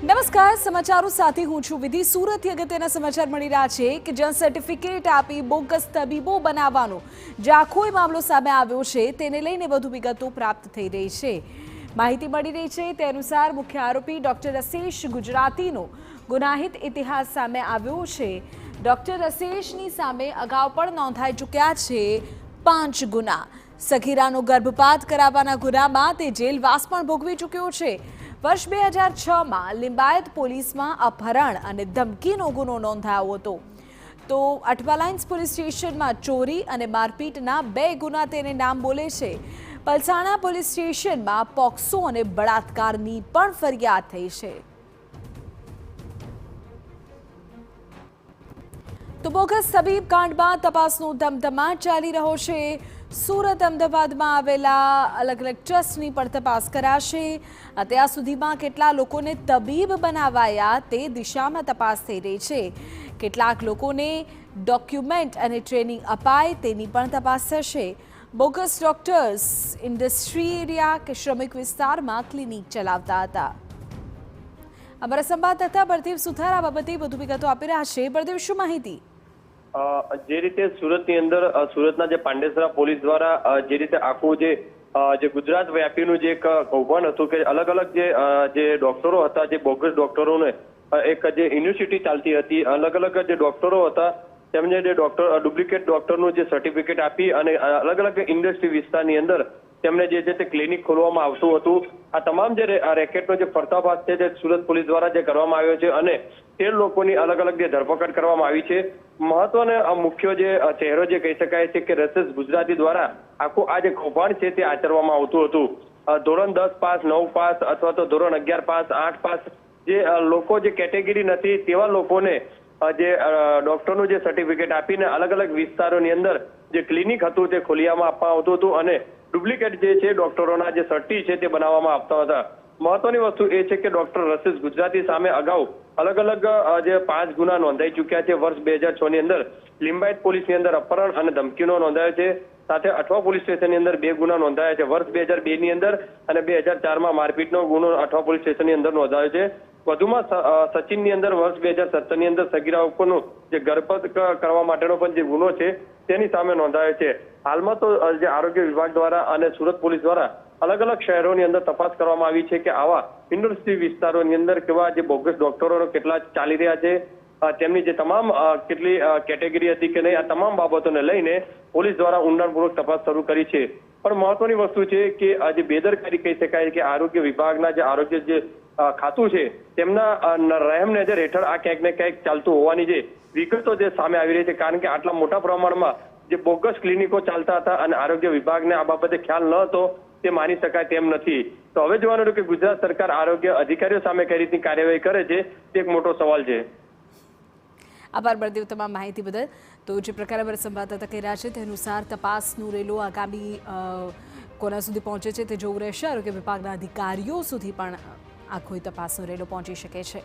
નમસ્કાર, સમાચારો સાથે હું છું વિધિ। સુરતથી અગત્યના સમાચાર મળી રહ્યા છે કે જ્યાં સર્ટિફિકેટ આપી બોગસ તબીબો બનાવવાનો જે આખો મામલો સામે આવ્યો છે તેને લઈને વધુ વિગતો પ્રાપ્ત થઈ રહી છે। માહિતી મળી રહી છે તે અનુસાર મુખ્ય આરોપી ડોક્ટર રસેશ ગુજરાતીનો ગુનાહિત ઇતિહાસ સામે આવ્યો છે। ડોક્ટર રસેશની સામે અગાઉ પણ નોંધાઈ ચૂક્યા છે 5 ગુના। સગીરાનો ગર્ભપાત કરાવવાના ગુનામાં તે જેલવાસ પણ ભોગવી ચૂક્યો છે। વર્ષ 2006માં લિંબાયત પોલીસમાં અપહરણ અને ધમકીનો ગુનો નોંધાયો હતો તો અઠવાલાઇન્સ પોલીસ સ્ટેશનમાં ચોરી અને મારપીટના 2 ગુના તેને નામ બોલે છે। પલસાણા પોલીસ સ્ટેશનમાં પોક્સો અને બળાત્કારની પણ ફરિયાદ થઈ છે। તો બોગસ તબીબ કાંડમાં તપાસનો ધમધમાટ ચાલી રહ્યો છે। સુરત અમદાવાદમાં આવેલા અલગ અલગ ટ્રસ્ટની પણ તપાસ કરાશે। અત્યાર સુધીમાં કેટલા લોકોને તબીબ બનાવાયા તે દિશામાં તપાસ થઈ રહી છે। કેટલાક લોકોને ડોક્યુમેન્ટ અને ટ્રેનિંગ અપાય તેની પણ તપાસ થશે। બોગસ ડોક્ટર્સ ઇન્ડસ્ટ્રી એરિયા કે શ્રમિક વિસ્તારમાં ક્લિનિક ચલાવતા હતા। અમારા સંવાદદાતા બળદેવ સુથાર આ બાબતે વધુ વિગતો આપી રહ્યા છે। બળદેવ, શું માહિતી? જે રીતે સુરતની અંદર સુરતના જે પાંડેસરા પોલીસ દ્વારા જે રીતે આખું જે ગુજરાત વ્યાપીનું જે એક કૌભાંડ હતું કે અલગ અલગ જે ડોક્ટરો હતા, જે બોગસ ડોક્ટરોને એક જે યુનિવર્સિટી ચાલતી હતી, અલગ અલગ જે ડોક્ટરો હતા તેમને જે ડુપ્લિકેટ ડોક્ટરનું જે સર્ટિફિકેટ આપી અને અલગ અલગ ઇન્ડસ્ટ્રી વિસ્તારની અંદર તેમને જે છે તે ક્લિનિક ખોલવામાં આવતું હતું। આ તમામ જે રેકેટનો જે પર્દાફાશ છે તે સુરત પોલીસ દ્વારા જે કરવામાં આવ્યો છે અને 13 લોકોની અલગ અલગ જે ધરપકડ કરવામાં આવી છે। મહત્વનો મુખ્ય જે ચહેરો જે કહી શકાય છે કે રસેશ ગુજરાતી દ્વારા આખું આ જે કૌભાંડ છે તે આચરવામાં આવતું હતું। ધોરણ 10 પાસ, 9 પાસ અથવા તો ધોરણ 11 પાસ, 8 પાસ જે લોકો જે કેટેગરી નથી તેવા લોકોને જે ડોક્ટરનું જે સર્ટિફિકેટ આપીને અલગ અલગ વિસ્તારોની અંદર જે ક્લિનિક હતું તે ખોલવામાં આપવામાં આવતું હતું અને ડુપ્લિકેટ જે છે ડોક્ટરોના જે સર્ટી છે તે બનાવવામાં આવતા હતા। મહત્વની વસ્તુ એ છે કે ડોક્ટર રસેશ ગુજરાતી સામે અગાઉ અલગ અલગ જે 5 ગુના નોંધાઈ ચૂક્યા છે। વર્ષ 2006ની અંદર લિંબાયત પોલીસની અંદર અપહરણ અને ધમકીનો નોંધાયો છે, સાથે અઠવા પોલીસ સ્ટેશનની અંદર 2 ગુના નોંધાયા છે। વર્ષ 2002ની અંદર અને 2004માં મારપીટનો ગુનો અઠવા પોલીસ સ્ટેશનની અંદર નોંધાયો છે। વધુમાં સચિનની અંદર વર્ષ 2017ની અંદર સગીરા ઉપરનું જે ગર્ભપાત કરવા માટેનો પણ જે ગુનો છે તેની સામે નોંધાયો છે। હાલમાં તો જે આરોગ્ય વિભાગ દ્વારા અને સુરત પોલીસ દ્વારા અલગ અલગ શહેરોની અંદર તપાસ કરવામાં આવી છે કે આવા ઇન્ડસ્ટ્રી વિસ્તારોની અંદર કેવા જે બોગસ ડોક્ટરો કેટલા ચાલી રહ્યા છે, તેમની જે તમામ કેટલી કેટેગરી હતી કે નહીં, આ તમામ બાબતોને લઈને પોલીસ દ્વારા ઊંડાણપૂર્વક તપાસ શરૂ કરી છે। પણ મહત્વની વસ્તુ છે કે આ જે બેદરકારી કહી શકાય કે આરોગ્ય વિભાગના જે આરોગ્ય જે ખાતું છે તેમના રહેમ નજર હેઠળ આ ક્યાંક ને ક્યાંક ચાલતું હોવાની જે વિગતો જે સામે આવી રહી છે, કારણ કે આટલા મોટા પ્રમાણમાં જે બોગસ ક્લિનિકો ચાલતા હતા અને આરોગ્ય વિભાગને આ બાબતે ખ્યાલ ન હતો તે માની શકાય તેમ નથી। તો હવે જોવાનું કે ગુજરાત સરકાર આરોગ્ય અધિકારીઓ સામે કઈ રીતની કાર્યવાહી કરે છે તે એક મોટો સવાલ છે। આભાર બળદેવ તમામ માહિતી બદલ। તો જે પ્રકારે અમારા સંવાદદાતા કહી રહ્યા છે તે અનુસાર તપાસનું રેલો આગામી કોના સુધી પહોંચે છે તે જોવું રહેશે। આરોગ્ય વિભાગના અધિકારીઓ સુધી પણ આખો તપાસનો રેલો પહોંચી શકે છે।